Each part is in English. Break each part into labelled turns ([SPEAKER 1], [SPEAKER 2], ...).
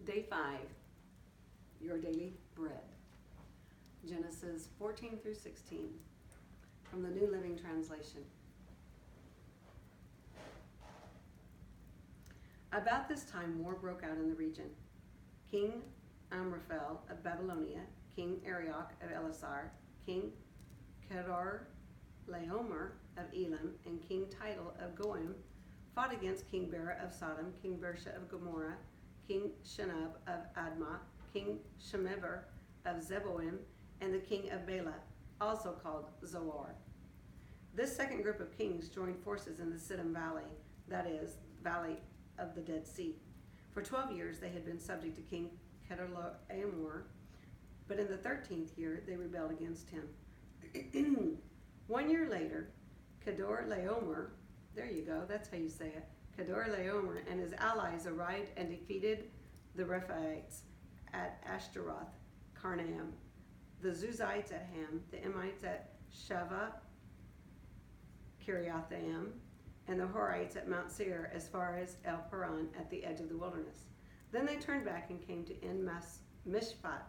[SPEAKER 1] Day 5, your daily bread. Genesis 14 through 16 from the New Living Translation. About this time, war broke out in the region. King Amraphel of Babylonia, King Arioch of Elasar, King Kedorlaomer of Elam, and King Tidal of Goim fought against King Bera of Sodom, King Bersha of Gomorrah, King Shenab of Admah, King Shemeber of Zeboim, and the king of Bela, also called Zoar. This second group of kings joined forces in the Siddim Valley, that is, Valley of the Dead Sea. For 12 years they had been subject to King Kedorlaomer, but in the 13th year they rebelled against him. 1 year later, Kedorlaomer, there you go, that's how you say it, Kedorlaomer and his allies arrived and defeated the Rephaites at Ashtaroth, Karnaim, the Zuzites at Ham, the Emites at Shaveh, Kiriathaim, and the Horites at Mount Seir as far as El Paran at the edge of the wilderness. Then they turned back and came to Mishpat,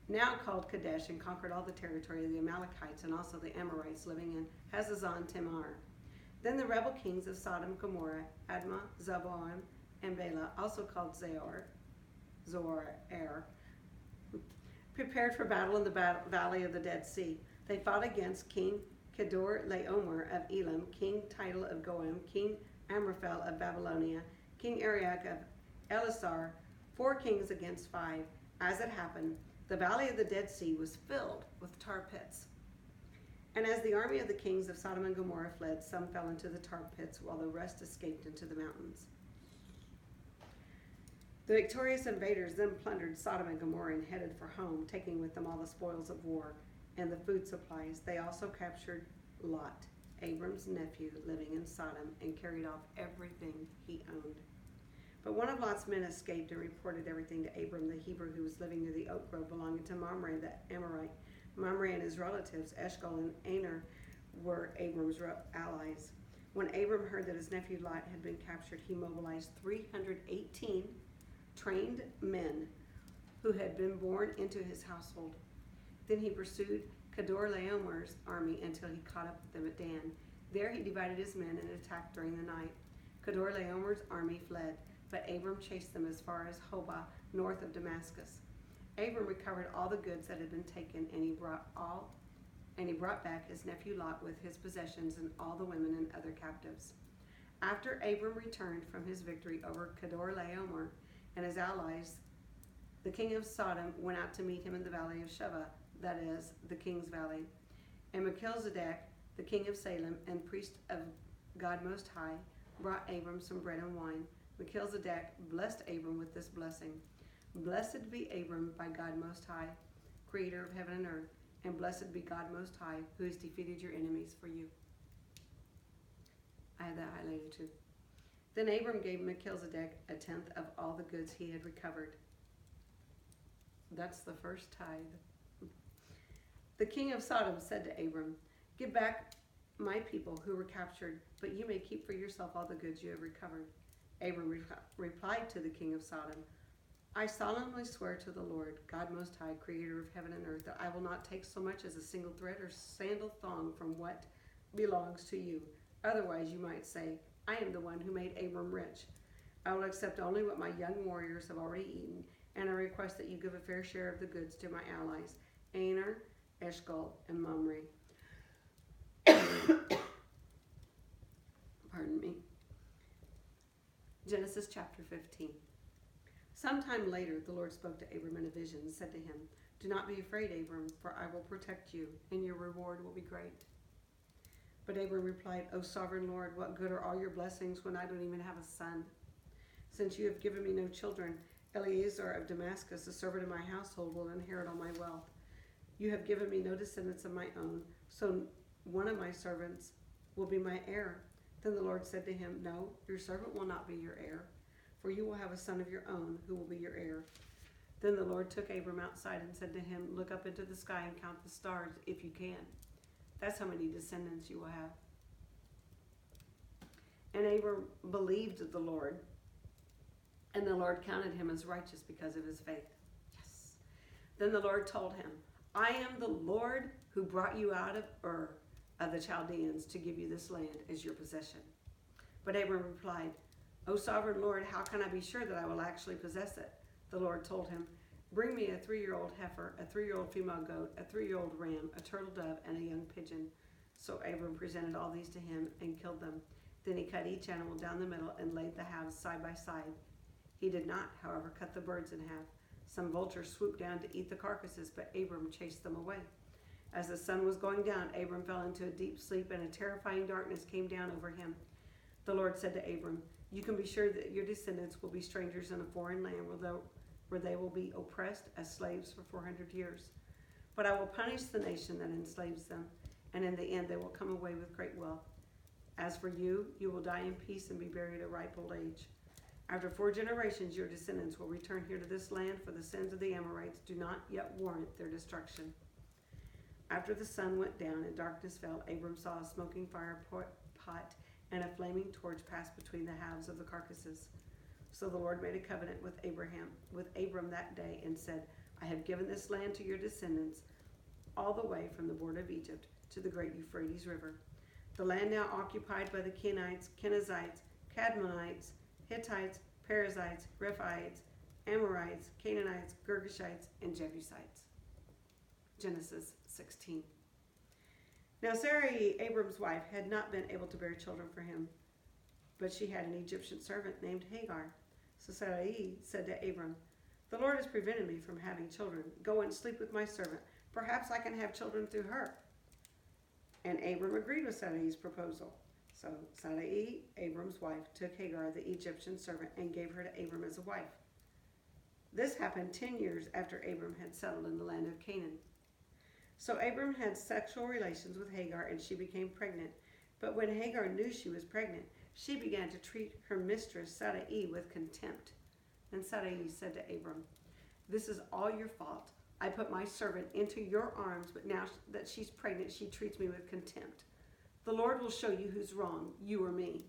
[SPEAKER 1] now called Kadesh, and conquered all the territory of the Amalekites and also the Amorites living in Hazazon Tamar. Then the rebel kings of Sodom, Gomorrah, Admah, Zeboim, and Bela, also called Zoar, prepared for battle in the valley of the Dead Sea. They fought against King Kedorlaomer of Elam, King Tidal of Goim, King Amraphel of Babylonia, King Arioch of Elasar, 4 kings against 5. As it happened, the valley of the Dead Sea was filled with tar pits. And as the army of the kings of Sodom and Gomorrah fled, some fell into the tar pits, while the rest escaped into the mountains. The victorious invaders then plundered Sodom and Gomorrah and headed for home, taking with them all the spoils of war and the food supplies. They also captured Lot, Abram's nephew, living in Sodom, and carried off everything he owned. But one of Lot's men escaped and reported everything to Abram the Hebrew, who was living near the oak grove belonging to Mamre the Amorite. Mamre and his relatives, Eshcol and Aner, were Abram's allies. When Abram heard that his nephew Lot had been captured, he mobilized 318 trained men who had been born into his household. Then he pursued Kedorlaomer's army until he caught up with them at Dan. There he divided his men and attacked during the night. Kedorlaomer's army fled, but Abram chased them as far as Hobah, north of Damascus. Abram recovered all the goods that had been taken, and he brought back his nephew Lot with his possessions and all the women and other captives. After Abram returned from his victory over Kedorlaomer and his allies, the king of Sodom went out to meet him in the valley of Shaveh, that is, the king's valley. And Melchizedek, the king of Salem and priest of God Most High, brought Abram some bread and wine. Melchizedek blessed Abram with this blessing: Blessed be Abram by God Most High, creator of heaven and earth, and blessed be God Most High, who has defeated your enemies for you. I had that highlighted too. Then Abram gave Melchizedek 1/10 of all the goods he had recovered. That's the first tithe. The king of Sodom said to Abram, Give back my people who were captured, but you may keep for yourself all the goods you have recovered. Abram replied to the king of Sodom, I solemnly swear to the Lord, God Most High, creator of heaven and earth, that I will not take so much as a single thread or sandal thong from what belongs to you. Otherwise you might say, I am the one who made Abram rich. I will accept only what my young warriors have already eaten, and I request that you give a fair share of the goods to my allies, Aner, Eshcol, and Mamre. Pardon me. Genesis chapter 15. Sometime later, the Lord spoke to Abram in a vision and said to him, Do not be afraid, Abram, for I will protect you, and your reward will be great. But Abram replied, O sovereign Lord, what good are all your blessings when I don't even have a son? Since you have given me no children, Eliezer of Damascus, a servant of my household, will inherit all my wealth. You have given me no descendants of my own, so one of my servants will be my heir. Then the Lord said to him, No, your servant will not be your heir, for you will have a son of your own who will be your heir. Then the Lord took Abram outside and said to him, Look up into the sky and count the stars if you can. That's how many descendants you will have. And Abram believed the Lord, And the Lord counted him as righteous because of his faith. Yes. Then the Lord told him, I am the Lord who brought you out of Ur of the Chaldeans to give you this land as your possession. But Abram replied, O sovereign Lord, how can I be sure that I will actually possess it? The Lord told him, bring me a 3-year-old heifer, a 3-year-old female goat, a 3-year-old ram, a turtle dove, and a young pigeon. So Abram presented all these to him and killed them. Then he cut each animal down the middle and laid the halves side by side. He did not, however, cut the birds in half. Some vultures swooped down to eat the carcasses, but Abram chased them away. As the sun was going down, Abram fell into a deep sleep, and a terrifying darkness came down over him. The Lord said to Abram, you can be sure that your descendants will be strangers in a foreign land where they will be oppressed as slaves for 400 years. But I will punish the nation that enslaves them, and in the end they will come away with great wealth. As for you, you will die in peace and be buried at ripe old age. After 4 generations, your descendants will return here to this land, for the sins of the Amorites do not yet warrant their destruction. After the sun went down and darkness fell, Abram saw a smoking fire pot and a flaming torch pass between the halves of the carcasses. So the Lord made a covenant with Abram that day and said, I have given this land to your descendants all the way from the border of Egypt to the great Euphrates River. The land now occupied by the Kenites, Kenizzites, Cadmonites, Hittites, Perizzites, Rephaites, Amorites, Canaanites, Girgashites, and Jebusites. Genesis 16. Now Sarai, Abram's wife, had not been able to bear children for him, but she had an Egyptian servant named Hagar. So Sarai said to Abram, the Lord has prevented me from having children. Go and sleep with my servant. Perhaps I can have children through her. And Abram agreed with Sarai's proposal. So Sarai, Abram's wife, took Hagar, the Egyptian servant, and gave her to Abram as a wife. This happened 10 years after Abram had settled in the land of Canaan. So Abram had sexual relations with Hagar, and she became pregnant. But when Hagar knew she was pregnant, she began to treat her mistress Sarai with contempt. And Sarai said to Abram, this is all your fault. I put my servant into your arms, but now that she's pregnant, she treats me with contempt. The Lord will show you who's wrong, you or me.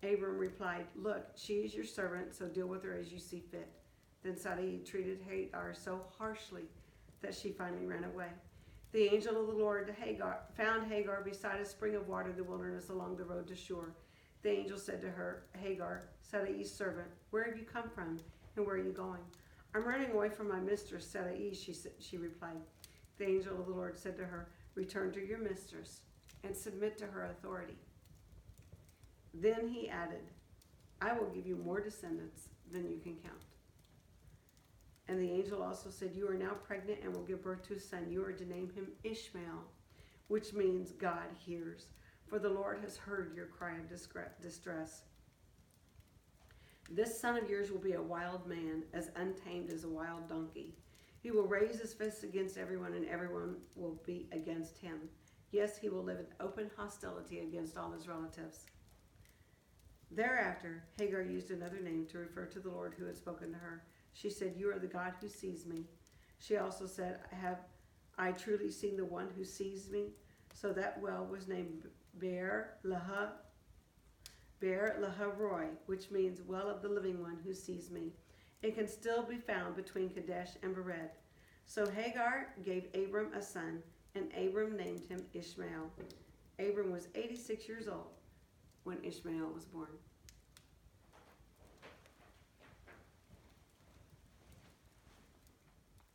[SPEAKER 1] Abram replied, look, she is your servant, so deal with her as you see fit. Then Sarai treated Hagar so harshly that she finally ran away. The angel of the Lord found Hagar beside a spring of water in the wilderness along the road to Shur. The angel said to her, Hagar, Sarai's servant, where have you come from and where are you going? I'm running away from my mistress, Sarai, she replied. The angel of the Lord said to her, return to your mistress and submit to her authority. Then he added, I will give you more descendants than you can count. And the angel also said, you are now pregnant and will give birth to a son. You are to name him Ishmael, which means God hears. For the Lord has heard your cry of distress. This son of yours will be a wild man, as untamed as a wild donkey. He will raise his fists against everyone, and everyone will be against him. Yes, he will live in open hostility against all his relatives. Thereafter, Hagar used another name to refer to the Lord who had spoken to her. She said, you are the God who sees me. She also said, have I truly seen the one who sees me? So that well was named Beer Lahai-roi, which means well of the living one who sees me. It can still be found between Kadesh and Bered. So Hagar gave Abram a son, and Abram named him Ishmael. Abram was 86 years old when Ishmael was born.